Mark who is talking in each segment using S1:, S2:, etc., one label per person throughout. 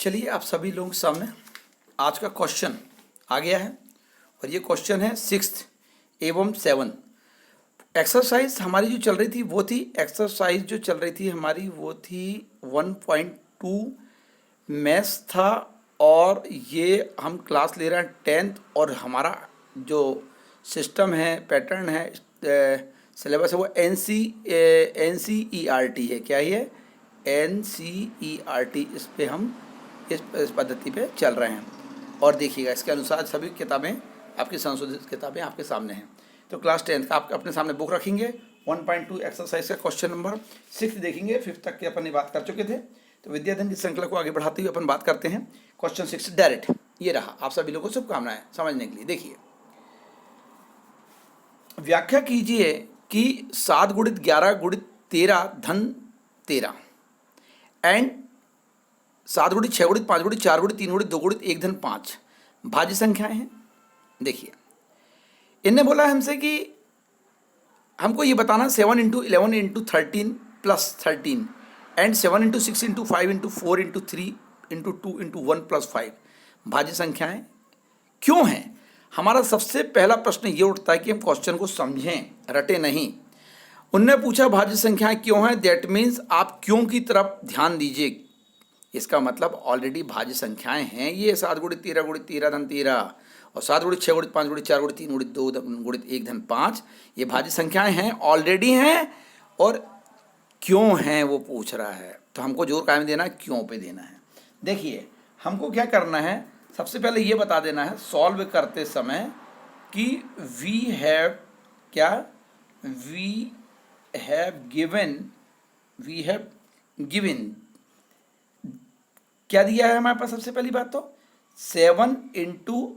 S1: चलिए आप सभी लोगों के सामने आज का क्वेश्चन आ गया है और ये क्वेश्चन है 6th एवं 7। एक्सरसाइज हमारी जो चल रही थी वो थी एक्सरसाइज जो चल रही थी हमारी वो थी 1.2 मैथ्स था। और ये हम क्लास ले रहे हैं 10th और हमारा जो सिस्टम है पैटर्न है सिलेबस है वो NCERT है। क्या ये NCERT, इस पे हम इस पद्धति पे चल रहे हैं। और देखिएगा इसके अनुसार सभी किताबें आपकी संशोधित किताबें आपके सामने हैं। तो क्लास 10th का आप अपने सामने बुक रखेंगे, 1.2 एक्सरसाइज का क्वेश्चन नंबर 6 देखेंगे। 5th तक के अपन बात कर चुके थे। तो विद्याधन की श्रृंखला को आगे बढ़ाते हुए अपन बात करते हैं क्वेश्चन 6 डायरेक्ट। ये रहा, आप सभी लोगों को शुभकामनाएं समझने के लिए। देखिए, व्याख्या कीजिए कि 7 गुणित 11 गुणित 13 धन 13 एंड 7 गुणित 6 गुणित 5 गुणित 4 गुणित 3 गुणित 2 गुणित 1 धन 5 भाज्य संख्याएं हैं। देखिए, इनने बोला हमसे कि हमको ये बताना 7 into 11 into 13 plus 13 and 7 into 6 into 5 into 4 into 3 into 2 into 1 plus 5 भाज्य संख्याएं क्यों हैं। हमारा सबसे पहला प्रश्न ये उठता है कि हम क्वेश्चन को समझें, रटे नहीं। उनने पूछा भाज्य संख्याएं क्यों हैं, दैट मीन्स आप क्यों की तरफ ध्यान दीजिए। इसका मतलब ऑलरेडी भाज्य संख्याएं हैं ये 7 गुणित 13 धन 13 और 7 गुणित 6 गुणित 5 गुणित 4 गुणित 3 गुणित 2 गुणित 1 धन 5, ये भाज्य संख्याएं हैं, ऑलरेडी हैं। और क्यों हैं वो पूछ रहा है, तो हमको जोर कायम देना है, क्यों पे देना है। देखिए, हमको क्या करना है, सबसे पहले ये बता देना है सॉल्व करते समय कि वी हैव गिवन क्या दिया है हमारे पास। सबसे पहली बात तो 7 इंटू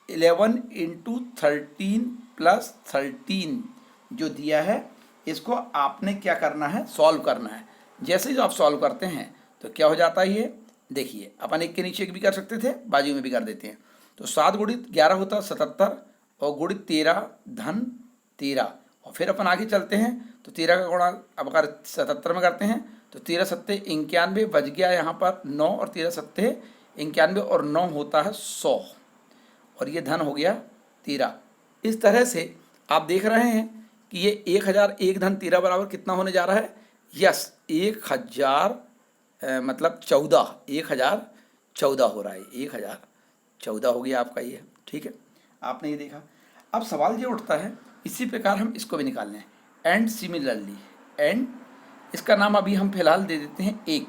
S1: 11 इंटू 13 प्लस 13 जो दिया है, इसको आपने क्या करना है, सॉल्व करना है। जैसे ही आप सॉल्व करते हैं तो क्या हो जाता है ये देखिए, अपन एक के नीचे एक भी कर सकते थे, बाजू में भी कर देते हैं। तो 7 गुणित 11 होता है 77 और गुणित 13 धन 13। और फिर अपन आगे चलते हैं तो 13 का गुणा अब अगर 77 में करते हैं तो 13 सत्ते 91 बच गया यहाँ पर 9 और 13 सत्ते 91 और 9 होता है 100 और ये धन हो गया 13। इस तरह से आप देख रहे हैं कि ये 1001 धन 13 बराबर कितना होने जा रहा है। यस, 1000 मतलब 1014 हो रहा है, 1014 हो गया आपका ये। ठीक है, आपने ये देखा। अब सवाल ये उठता है, इसी प्रकार हम इसको भी निकाल लें। एंड सिमिलरली, एंड इसका नाम अभी हम फिलहाल दे देते हैं एक,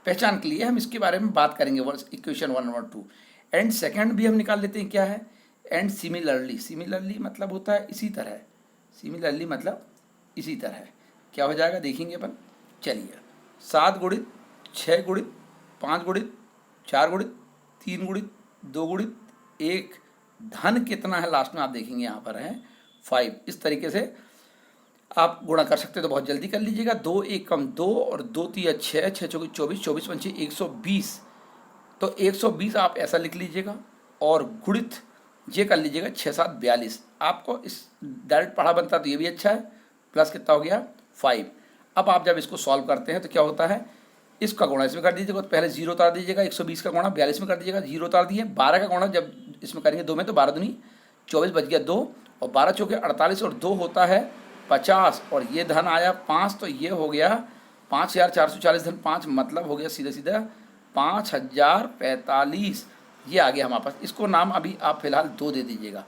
S1: पहचान के लिए हम इसके बारे में बात करेंगे इक्वेशन 1 और 2। एंड सेकंड भी हम निकाल लेते हैं, क्या है, एंड सिमिलरली। सिमिलरली मतलब होता है इसी तरह, सिमिलरली मतलब इसी तरह। क्या हो जाएगा देखेंगे अपन। चलिए, 7 गुणित 6 गुणित 5 गुणित 4 गुणित 3 गुणित 2 गुणित 1 धन कितना है लास्ट में आप देखेंगे यहाँ पर है 5। इस तरीके से आप गुणा कर सकते हो तो बहुत जल्दी कर लीजिएगा। 2 1 कम 2 और 2 3 6 6 चौकी 24 24 पंचे 120। तो 120 आप ऐसा लिख लीजिएगा और गुणित ये कर लीजिएगा 6 7 42। आपको इस डायरेक्ट पढ़ा बनता तो ये भी अच्छा है। प्लस कितना हो गया 5। अब आप जब इसको सॉल्व करते हैं तो क्या होता है, इसका गुणा इसमें कर दीजिएगा तो पहले 0 उतार दीजिएगा, 120 का गुणा 42 में कर दीजिएगा, 0 उतार दिए। 12 का गुणा जब इसमें करेंगे 2 में तो 12 दूनी 24 बच गया 2 और 12 चौके 48 और 2 होता है 50 और ये धन आया 5 तो ये हो गया 5440 धन 5 मतलब हो गया सीधा सीधा 5045। ये आ गया हमारे पास। इसको नाम अभी आप फिलहाल 2 दे दीजिएगा,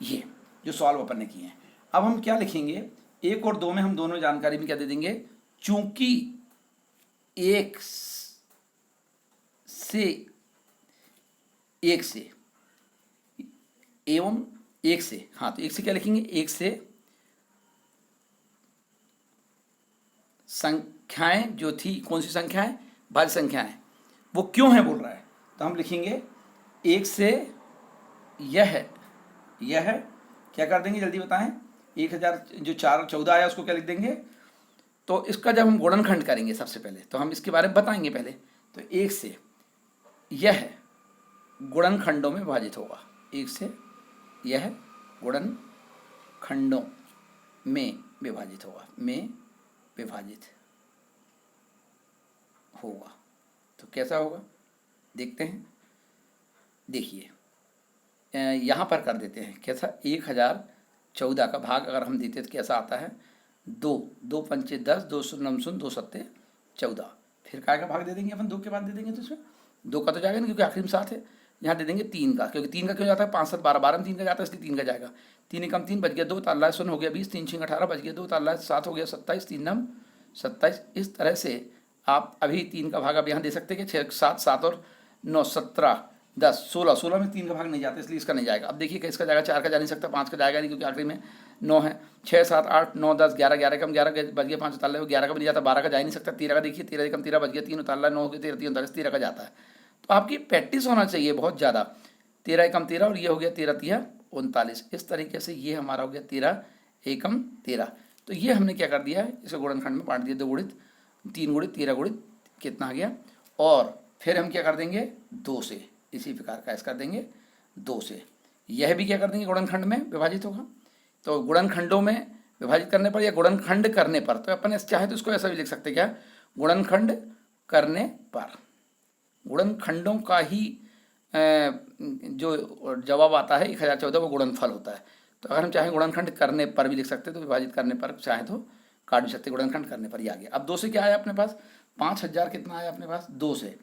S1: ये जो सॉल्व अपन ने किए हैं। अब हम क्या लिखेंगे, 1 और 2 में हम दोनों जानकारी में क्या दे देंगे, चूंकि 1 से एवं 1 से, हाँ तो 1 से क्या लिखेंगे, 1 से संख्याएं जो थी, कौन सी संख्याएं, भाज्य संख्याएं, वो क्यों है बोल रहा है। तो हम लिखेंगे 1 से यह क्या कर देंगे जल्दी बताएं। 1000 जो 4 14 आया उसको क्या लिख देंगे। तो इसका जब हम गुणनखंड करेंगे सबसे पहले तो हम इसके बारे में बताएंगे पहले। तो 1 से यह गुणनखंडों में विभाजित होगा, 1 से यह गुणनखंडों में विभाजित होगा, तो कैसा होगा, देखते हैं, देखिए यहाँ पर कर देते हैं कैसा, 1014 का भाग अगर हम देते तो कैसा आता है, 2, 2 पंचे 10, 2 शून्य शून्य, 2 सत्ते 14। फिर काय का भाग दे देंगे अपन, 2 के बाद दे देंगे तो इसमें 2 का तो जाएगा नहीं क्योंकि आखिरी में 7 है। यहाँ दे देंगे 3 का, क्योंकि 3 का क्यों जाता है, 5 7 12, 12 में 3 का जाता है, इसलिए 3 का जाएगा। 3 एकम 3 बच गया 2, ताला शून्य हो गया 20, 3 6 18 बच गया 2, ताला 7 हो गया 27, 3 नम 27। इस तरह से आप अभी 3 का भाग अब यहाँ दे सकते हैं कि 6 7 7 और 9 17 10 16, 16 में 3 का भाग नहीं जाता इसलिए इसका नहीं जाएगा। अब देखिए कि इसका जाएगा, 4 का जा नहीं सकता, 5 का जाएगा नहीं क्योंकि आखिरी में 9 है, 6 7 8 9 10 11, 11 कम 11 बच गया 5 ताला 11 का भी नहीं जाता, 12 का जा ही नहीं सकता, 13 का देखिए 13 कम 13 बच गया 3 ताला 9 हो गया 13 3 13 का जाता है। तो आपकी प्रैक्टिस होना चाहिए बहुत ज़्यादा। 13 एकम 13 और ये हो गया 13 3 39। इस तरीके से ये हमारा हो गया 13 एकम 13। तो ये हमने क्या कर दिया है, इसे गुणनखंड में बांट दिया, 2 गुणित 3 गुणित 13 गुणित कितना आ गया। और फिर हम क्या कर देंगे, 2 से, इसी प्रकार का ऐसा कर देंगे 2 से। यह भी क्या कर देंगे, गुणनखंड में विभाजित होगा। तो गुणनखंडों में विभाजित करने पर या गुणनखंड करने पर, तो अपन चाहे तो इसको ऐसा भी लिख सकते हैं, क्या, गुणनखंड करने पर। गुणनखंडों का ही जो जवाब आता है 1014 वो गुणनफल होता है। तो अगर हम चाहें गुणनखंड करने पर भी लिख सकते हैं, तो विभाजित करने पर चाहे तो काट भी सकते, गुणनखंड करने पर ही आ गया। अब 2 से क्या आया अपने पास, 5000 कितना आया अपने पास 2 से।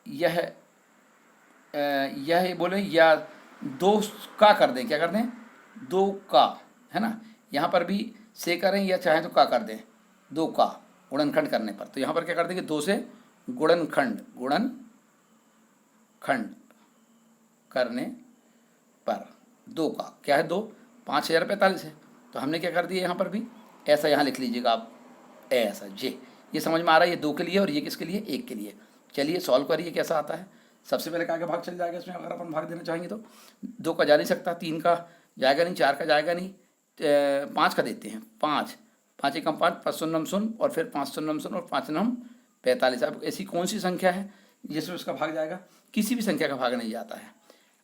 S1: यह बोले या 2 का कर दें, क्या कर दें, 2 का, है ना। यहाँ पर भी से करें या चाहे तो का कर दें, 2 का गुणनखंड करने पर। तो यहाँ पर क्या कर देंगे, 2 से गुणनखंड, गुणनखंड करने पर 2 का क्या है, 2 5045 है। तो हमने क्या कर दिया यहाँ पर भी ऐसा, यहाँ लिख लीजिएगा आप ऐसा जे, ये समझ में आ रहा है, ये 2 के लिए और ये किसके लिए, 1 के लिए। चलिए सॉल्व करिए कैसा आता है। सबसे पहले का भाग चल जाएगा इसमें, अगर अपन भाग देना चाहेंगे तो 2 का जा नहीं सकता, 3 का जाएगा नहीं, 4 का जाएगा नहीं, 5 का देते हैं, 5 5 एकम 5 5 शून्य शून्य और फिर 5 शून्य शून्य और 5 नम 45। अब ऐसी कौन सी संख्या है जिसमें उसका भाग जाएगा, किसी भी संख्या का भाग नहीं जाता है।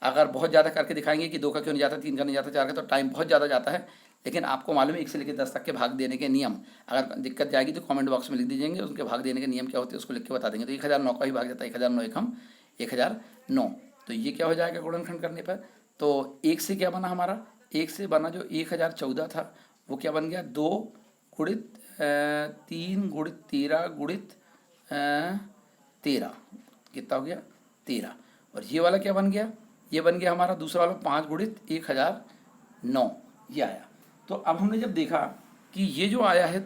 S1: अगर बहुत ज़्यादा करके दिखाएंगे कि 2 का क्यों नहीं जाता, 3 का नहीं जाता, 4 का, तो टाइम बहुत ज़्यादा जाता है। लेकिन आपको मालूम है 1 से लेकर 10 तक के भाग देने के नियम, अगर दिक्कत जाएगी तो कमेंट बॉक्स में लिख दीजिएंगे, उनके भाग देने के नियम क्या होते हैं उसको लिख के बता देंगे। तो 1009 का ही भाग जाता है, 1009 एकम 1009। तो ये क्या हो जाएगा गुणनखंड करने पर। तो 1 से क्या बना हमारा, 1 से बना जो 1014 था वो क्या बन गया, 2 गुणित 3 गुणित 13 गुणित 13, कितना हो गया 13। और ये वाला क्या बन गया, ये बन गया हमारा दूसरा वाला 5 गुणित 1009, ये आया। तो अब हमने जब देखा कि ये जो आया है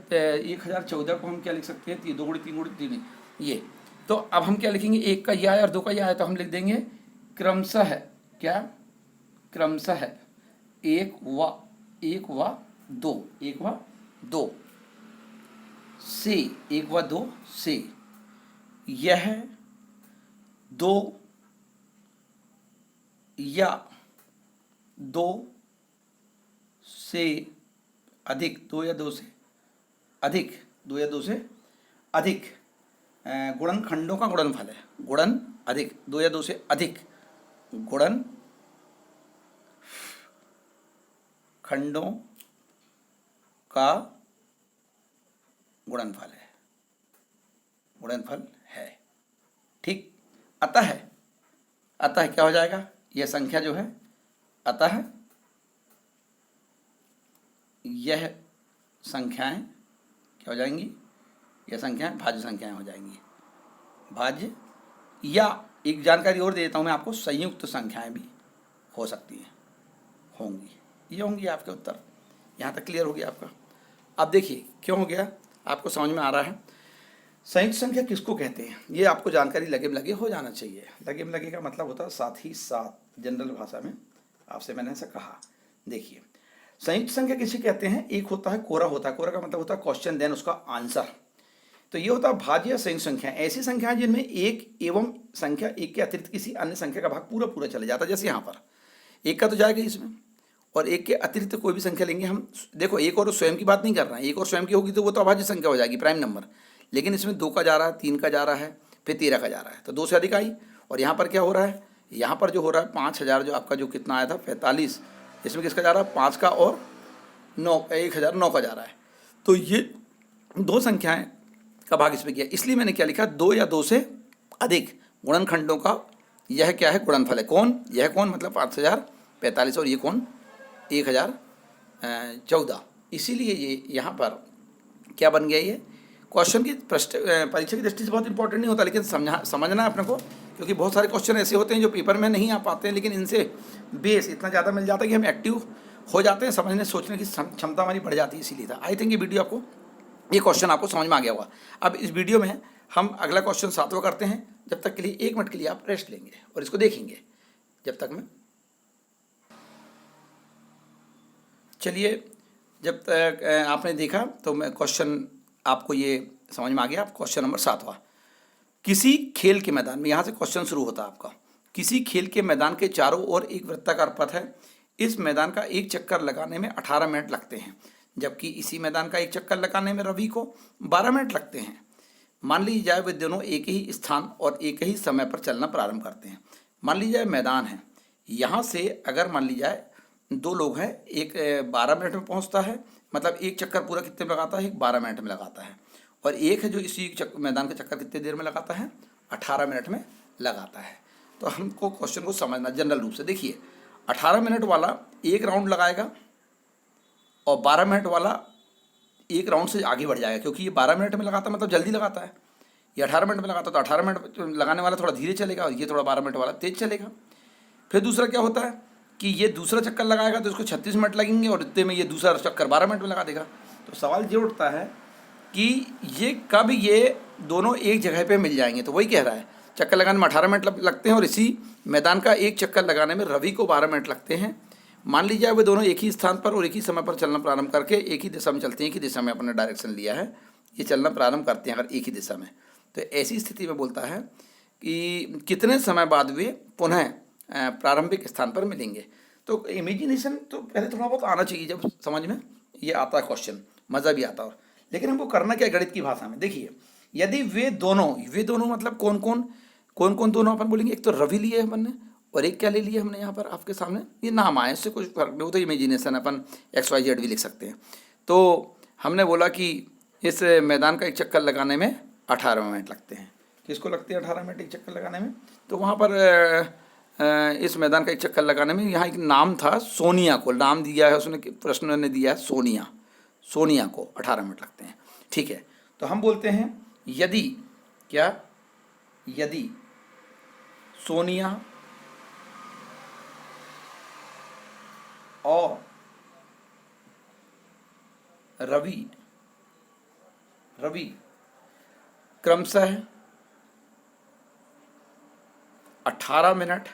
S1: 1014 को हम क्या लिख सकते हैं, 2 गुणित 3 गुणित 3 ये। तो अब हम क्या लिखेंगे, 1 का ये आया और 2 का ये आया, तो हम लिख देंगे क्रमशः, क्या, क्रमशः 1 व 2, 1 व 2 से, 1 व 2 से यह 2 या 2 से अधिक, 2 या 2 से अधिक, 2 या 2 से अधिक गुणनखंडों का गुणनफल है। गुणन अधिक, 2 या 2 से अधिक गुणनखंडों का गुणनफल है, गुणनफल है, ठीक। अतः क्या हो जाएगा, यह संख्या जो है, अतः यह संख्याएं क्या हो जाएंगी, यह संख्याएं भाज्य संख्याएं हो जाएंगी, भाज्य। या एक जानकारी और दे देता हूं मैं आपको, संयुक्त संख्याएं भी हो सकती हैं, होंगी, ये होंगी आपके उत्तर। यहाँ तक क्लियर हो गया आपका। अब देखिए क्यों हो गया, आपको समझ में आ रहा है। संयुक्त संख्या किसको कहते हैं, ये आपको जानकारी लगे में लगे हो जाना चाहिए। लगे में लगे का मतलब होता है साथ ही साथ, जनरल भाषा में आपसे मैंने ऐसा कहा। देखिए संयुक्त संख्या किसे कहते हैं, एक होता है कोरा, होता है, कोरा का मतलब होता है क्वेश्चन देन उसका आंसर। तो ये होता है भाज्य या संयुक्त संख्या, ऐसी संख्याएं जिनमें एक एवं संख्या एक के अतिरिक्त किसी अन्य संख्या का भाग पूरा पूरा चले जाता है। जैसे यहाँ पर 1 का तो जाएगा इसमें, और 1 के अतिरिक्त कोई भी संख्या लेंगे हम, देखो 1 और स्वयं की बात नहीं कर रहे हैं, 1 और स्वयं की होगी तो वो तो अभाज्य संख्या हो जाएगी, प्राइम नंबर। लेकिन इसमें 2 का जा रहा है, 3 का जा रहा है, फिर 13 का जा रहा है, तो 2 से अधिक आई। और यहाँ पर क्या हो रहा है, यहाँ पर जो हो रहा है 5000 जो आपका जो कितना आया था 45, इसमें किसका जा रहा है 5 का और 9, 1009 का जा रहा है। तो ये 2 संख्याएं का भाग इसमें किया, इसलिए मैंने क्या लिखा, 2 या 2 से अधिक गुणनखंडों का यह क्या है, गुणनफल है। कौन, यह कौन मतलब 5045 और ये कौन 1014। इसीलिए ये यहाँ पर क्या बन गया, ये क्वेश्चन की परीक्षा की दृष्टि से बहुत इंपॉर्टेंट नहीं होता, लेकिन समझना है अपने को, क्योंकि बहुत सारे क्वेश्चन ऐसे होते हैं जो पेपर में नहीं आ पाते हैं, लेकिन इनसे बेस इतना ज़्यादा मिल जाता है कि हम एक्टिव हो जाते हैं, समझने सोचने की क्षमता हमारी बढ़ जाती है। इसीलिए था। आई थिंक ये वीडियो आपको, ये क्वेश्चन आपको समझ में आ गया होगा। अब इस वीडियो में हम अगला क्वेश्चन 7वां करते हैं। जब तक के लिए 1 मिनट के लिए आप रेस्ट लेंगे और इसको देखेंगे जब तक मैं, चलिए जब तक आपने देखा तो मैं क्वेश्चन आपको ये समझ में आ गया। क्वेश्चन नंबर 7वां, किसी खेल के मैदान में, यहाँ से क्वेश्चन शुरू होता है आपका। किसी खेल के मैदान के चारों ओर एक वृत्ताकार पथ है। इस मैदान का एक चक्कर लगाने में 18 मिनट लगते हैं, जबकि इसी मैदान का एक चक्कर लगाने में रवि को 12 मिनट लगते हैं। मान लीजिए जाए वे दोनों एक ही स्थान और एक ही समय पर चलना प्रारंभ करते हैं। मान लीजिए जाए मैदान है, यहाँ से अगर मान लीजिए जाए 2 लोग हैं, एक 12 मिनट में पहुँचता है, मतलब एक चक्कर पूरा कितने में लगाता है, एक 12 मिनट में लगाता है, और एक है जो इसी मैदान का चक्कर कितने देर में लगाता है, 18 मिनट में लगाता है। तो हमको क्वेश्चन को समझना जनरल रूप से। देखिए 18 मिनट वाला एक राउंड लगाएगा और 12 मिनट वाला एक राउंड से आगे बढ़ जाएगा, क्योंकि ये 12 मिनट में लगाता है मतलब जल्दी लगाता है, ये 18 मिनट में लगाता है तो 18 मिनट लगाने वाला थोड़ा धीरे चलेगा और ये थोड़ा 12 मिनट वाला तेज चलेगा। फिर दूसरा क्या होता है कि ये दूसरा चक्कर लगाएगा तो इसको 36 मिनट लगेंगे और इतने में ये दूसरा चक्कर 12 मिनट में लगा देगा। तो सवाल ये उठता है कि ये कब ये दोनों एक जगह पे मिल जाएंगे। तो वही कह रहा है चक्कर लगाने में 18 मिनट लगते हैं और इसी मैदान का एक चक्कर लगाने में रवि को 12 मिनट लगते हैं। मान लीजिए वे दोनों एक ही स्थान पर और एक ही समय पर चलना प्रारंभ करके एक ही दिशा में चलते हैं, एक ही दिशा में अपने डायरेक्शन लिया है, ये चलना प्रारंभ करते हैं अगर एक ही दिशा में। तो ऐसी स्थिति में बोलता है कि कितने समय बाद वे पुनः प्रारंभिक स्थान पर मिलेंगे। तो इमेजिनेशन तो पहले थोड़ा बहुत आना चाहिए, जब समझ में ये आता है क्वेश्चन मज़ा भी आता है। लेकिन हमको करना क्या, गणित की भाषा में। देखिए यदि वे दोनों मतलब कौन कौन दोनों अपन बोलेंगे, एक तो रवि लिए अपन ने और एक क्या ले लिया हमने यहाँ पर आपके सामने, ये नाम आए, इससे कुछ फर्क नहीं होता, इमेजिनेशन अपन XYZ भी लिख सकते हैं। तो हमने बोला कि इस मैदान का एक चक्कर लगाने में 18 मिनट लगते हैं। किसको लगते हैं 18 मिनट एक चक्कर लगाने में? तो वहाँ पर इस मैदान का एक चक्कर लगाने में यहाँ एक नाम था, सोनिया को नाम दिया है उसने, प्रश्न ने दिया है सोनिया को 18 मिनट लगते हैं। ठीक है, तो हम बोलते हैं यदि सोनिया और रवि क्रमशः 18 मिनट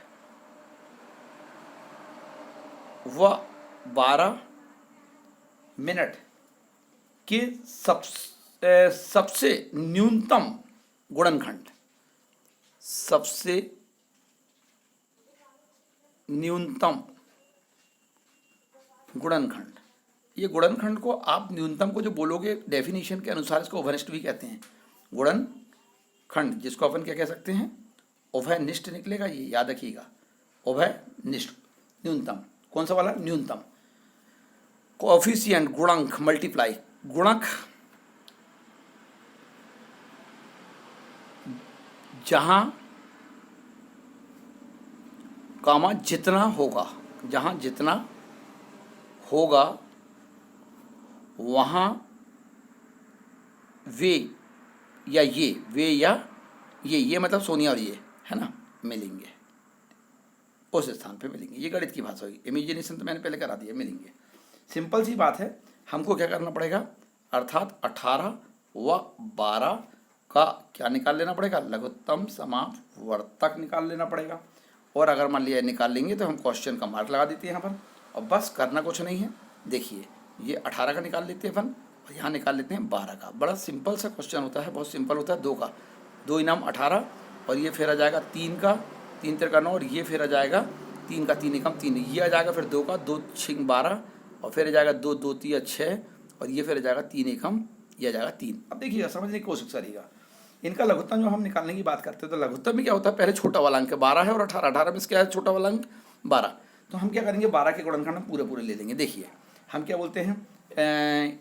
S1: व 12 मिनट के सबसे न्यूनतम गुणनखंड, सबसे न्यूनतम गुणनखंड, ये गुणनखंड को आप न्यूनतम को जो बोलोगे डेफिनेशन के अनुसार इसको उभयनिष्ठ भी कहते हैं। गुणनखंड जिसको अपन क्या कह सकते हैं, उभयनिष्ठ निकलेगा, ये याद रखिएगा, उभयनिष्ठ। न्यूनतम कौन सा वाला, न्यूनतम। कोएफिशिएंट गुणक मल्टीप्लाई, गुणक जहां कामा जितना होगा, जहां जितना होगा वहाँ वे या ये मतलब सोनिया और ये है ना मिलेंगे, उस स्थान पे मिलेंगे। ये गणित की भाषा होगी। इमेजिनेशन तो मैंने पहले करा दिया, मिलेंगे। सिंपल सी बात है, हमको क्या करना पड़ेगा, अर्थात 18 व 12 का क्या निकाल लेना पड़ेगा, लघुत्तम समावर्तक निकाल लेना पड़ेगा। और अगर मान लिया निकाल लेंगे तो हम क्वेश्चन का मार्क लगा देते हैं यहाँ पर, और बस करना कुछ नहीं है। देखिए ये 18 का निकाल लेते हैं अपन और यहाँ निकाल लेते हैं 12 का। बड़ा सिंपल सा क्वेश्चन होता है, बहुत सिंपल होता है। 2 का 2 इनाम 18 और ये फिर आ जाएगा 3 का 3 तिरका 9 और ये फिर आ जाएगा 3 का 3 एकम 3, ये आ जाएगा फिर 2 का 2 6 12 और फिर आ जाएगा 2 2 3 6 और ये फिर आ जाएगा 3 एकम, ये आ जाएगा 3। अब देखिएगा समझने की कोशिश करिएगा, इनका लघुत्तम जो हम निकालने की बात करते हैं तो लघुत्तम में क्या होता है, पहले छोटा वाला अंक 12 है और 18 में क्या है, छोटा वाला अंक 12। तो हम क्या करेंगे, 12 के गुणनखंड हम पूरे ले लेंगे। देखिए हम क्या बोलते हैं,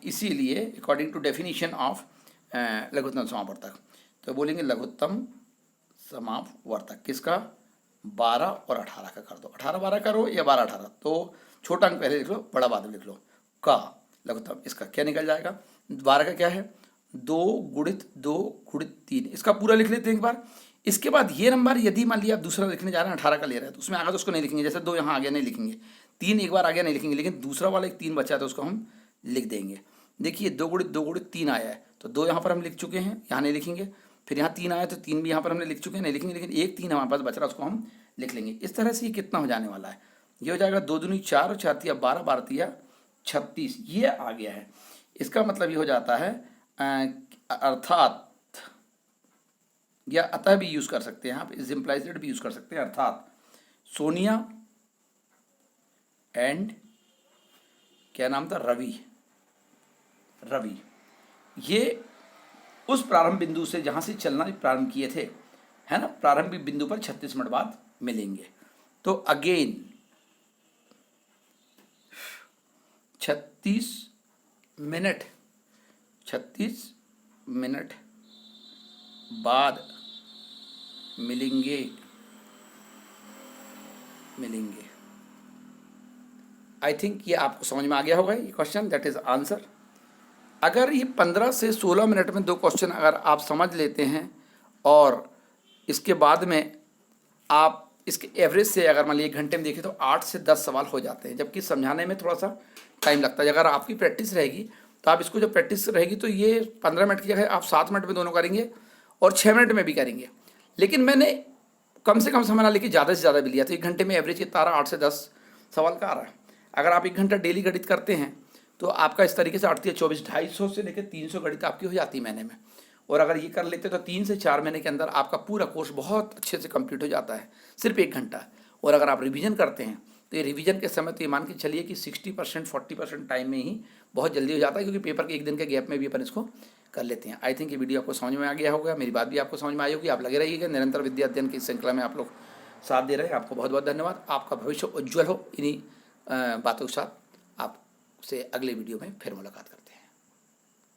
S1: इसीलिए अकॉर्डिंग टू डेफिनेशन ऑफ लघुत्तम समावर्तक, तो बोलेंगे लघुत्तम समापवर्तक किसका? 12 और 18 का कर दो। 18 12 करो या 12 18, तो छोटा अंक पहले लिख लो, बड़ा बाद में लिख लो। का लघुत्तम इसका क्या निकल जाएगा? 12 का क्या है? 2 गुणित 2 गुणित 3, इसका पूरा लिख लेते हैं एक बार। इसके बाद ये नंबर यदि मान लिया आप दूसरा लिखने जा रहे हैं 18 का ले रहे हैं तो उसमें आगे तो उसको नहीं लिखेंगे, जैसे 2 यहाँ आ गया नहीं लिखेंगे, 3 एक बार आ गया नहीं लिखेंगे, लेकिन दूसरा वाला एक 3 बचा है तो उसको हम लिख देंगे। देखिए 2 गुणित 3 आया है तो 2 यहाँ पर हम लिख चुके हैं, यहाँ नहीं लिखेंगे। फिर यहाँ 3 आया तो 3 भी यहाँ पर हमने लिख चुके हैं, नहीं लिखेंगे, लेकिन एक 3 हमारे पास बच रहा है उसको हम लिख लेंगे। इस तरह से ये कितना हो जाने वाला है? ये हो जाएगा 2 दूनी 4 और 4 तिया 12, 12 तिया 36, ये आ गया है। इसका मतलब ये हो जाता है अर्थात, या अतः भी यूज़ कर सकते हैं आप, इज इम्प्लाइज भी यूज़ कर सकते हैं, अर्थात सोनिया एंड क्या नाम था? रवि ये उस प्रारंभ बिंदु से जहाँ से चलना प्रारंभ किए थे, है ना, प्रारंभिक बिंदु पर 36 मिनट बाद मिलेंगे। तो अगेन 36 मिनट बाद मिलेंगे। आई थिंक ये आपको समझ में आ गया होगा ये क्वेश्चन, दैट इज आंसर। अगर ये 15 से 16 मिनट में 2 क्वेश्चन अगर आप समझ लेते हैं और इसके बाद में आप इसके एवरेज से अगर मान लीजिए 1 घंटे में देखें तो 8 से 10 सवाल हो जाते हैं, जबकि समझाने में थोड़ा सा टाइम लगता है। अगर आपकी प्रैक्टिस रहेगी तो आप इसको जब प्रैक्टिस रहेगी तो ये 15 मिनट की जगह आप 7 मिनट में दोनों करेंगे और 6 मिनट में भी करेंगे। लेकिन मैंने कम से कम समय ना लेके ज़्यादा से ज़्यादा भी लिया, तो 1 घंटे में एवरेज कितना आ रहा है? 8 से 10 सवाल का आ रहा है। अगर आप 1 घंटा डेली गणित करते हैं तो आपका इस तरीके से 8 या 24 250 से लेकर 300 गणित आपकी हो जाती है महीने में। और अगर ये कर लेते तो 3 से 4 महीने के अंदर आपका पूरा कोर्स बहुत अच्छे से कंप्लीट हो जाता है, सिर्फ 1 घंटा। और अगर आप रिवीजन करते हैं तो ये रिवीजन के समय तो ये मान के चलिए कि 60% 40% टाइम में ही बहुत जल्दी हो जाता है, क्योंकि पेपर के 1 दिन के गैप में भी अपन इसको कर लेते हैं। आई थिंक ये वीडियो आपको समझ में आ गया होगा, मेरी बात भी आपको समझ में आई होगी। आप लगे रहिएगा, निरंतर विद्या अध्ययन की श्रृंखला में आप लोग साथ दे रहे हैं, आपको बहुत बहुत धन्यवाद। आपका भविष्य उज्ज्वल हो। इन्हीं बातों के साथ आपसे अगले वीडियो में फिर मुलाकात करते हैं।